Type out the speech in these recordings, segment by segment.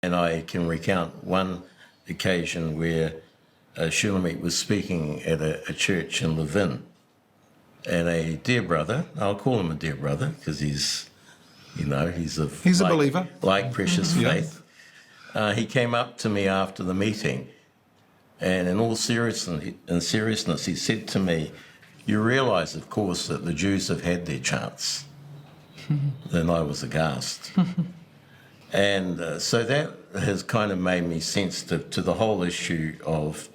And I can recount one occasion where Shulamit was speaking at a church in Levin, and a dear brother, I'll call him a dear brother because he's a believer, like precious faith. He came up to me after the meeting, and in all seriousness, he said to me, "You realise, of course, that the Jews have had their chance." Then I was aghast. And so that has kind of made me sensitive to the whole issue of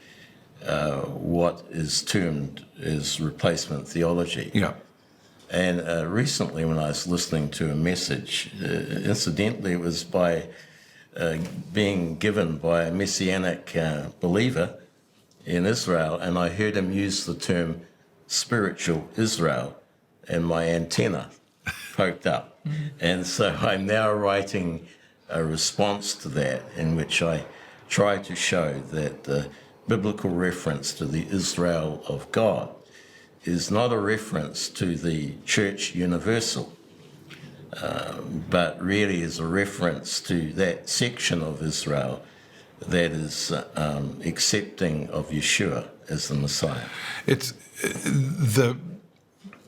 what is termed as replacement theology. Yeah. And recently when I was listening to a message, incidentally it was being given by a Messianic believer in Israel, and I heard him use the term spiritual Israel, and my antenna poked up. And so I'm now writing a response to that in which I try to show that the biblical reference to the Israel of God is not a reference to the Church Universal, but really is a reference to that section of Israel that is accepting of Yeshua as the Messiah. It's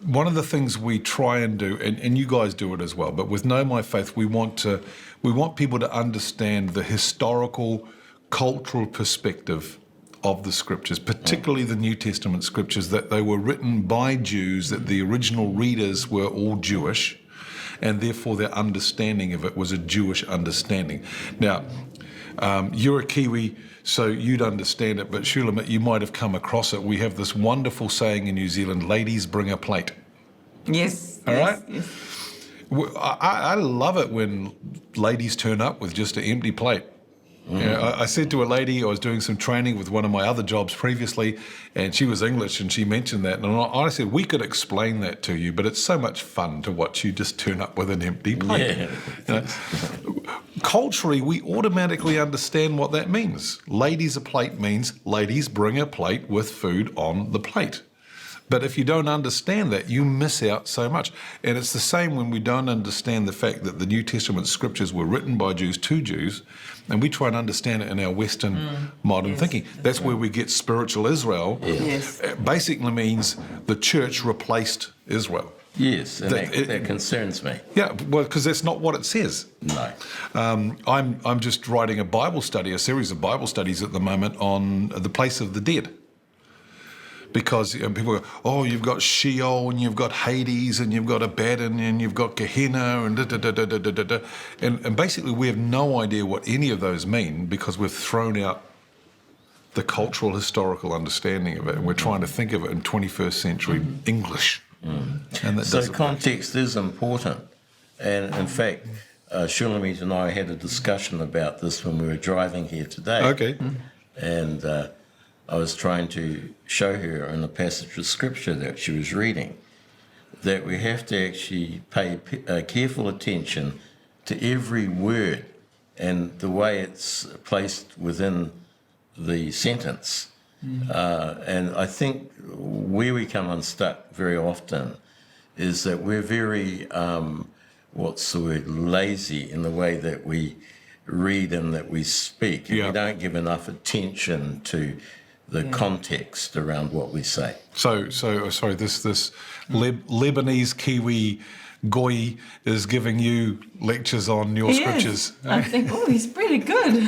one of the things we try and do, and you guys do it as well, but with Know My Faith, we want people to understand the historical, cultural perspective of the scriptures, particularly the New Testament scriptures, that they were written by Jews, that the original readers were all Jewish, and therefore their understanding of it was a Jewish understanding. Now, you're a Kiwi, so you'd understand it, but Shulamit, you might have come across it. We have this wonderful saying in New Zealand, ladies bring a plate. Yes. All right? Yes. I love it when ladies turn up with just an empty plate. You know, I said to a lady, I was doing some training with one of my other jobs previously, and she was English, and she mentioned that. And I said, we could explain that to you, but it's so much fun to watch you just turn up with an empty plate. Yeah. You know, culturally, we automatically understand what that means. Ladies a plate means ladies bring a plate with food on the plate. But if you don't understand that, you miss out so much. And it's the same when we don't understand the fact that the New Testament scriptures were written by Jews to Jews, and we try and understand it in our Western modern thinking. That's where we get spiritual Israel. Yes. It basically means the church replaced Israel. Yes, and that concerns me. Yeah, well, because that's not what it says. No. I'm just writing a series of Bible studies at the moment on the place of the dead. Because people go, oh, you've got Sheol and you've got Hades and you've got Abaddon and you've got Gehenna and da-da-da-da-da-da-da. And basically we have no idea what any of those mean because we've thrown out the cultural, historical understanding of it, and we're trying to think of it in 21st century English. And that So doesn't context is important. And in fact, Shulamit and I had a discussion about this when we were driving here today. Okay. And I was trying to show her in a passage of scripture that she was reading that we have to actually pay careful attention to every word and the way it's placed within the sentence. And I think where we come unstuck very often is that we're very, lazy in the way that we read and that we speak. And we don't give enough attention to the context around what we say. So sorry, this Lebanese Kiwi Goy is giving you lectures on your scriptures. I think, he's pretty good.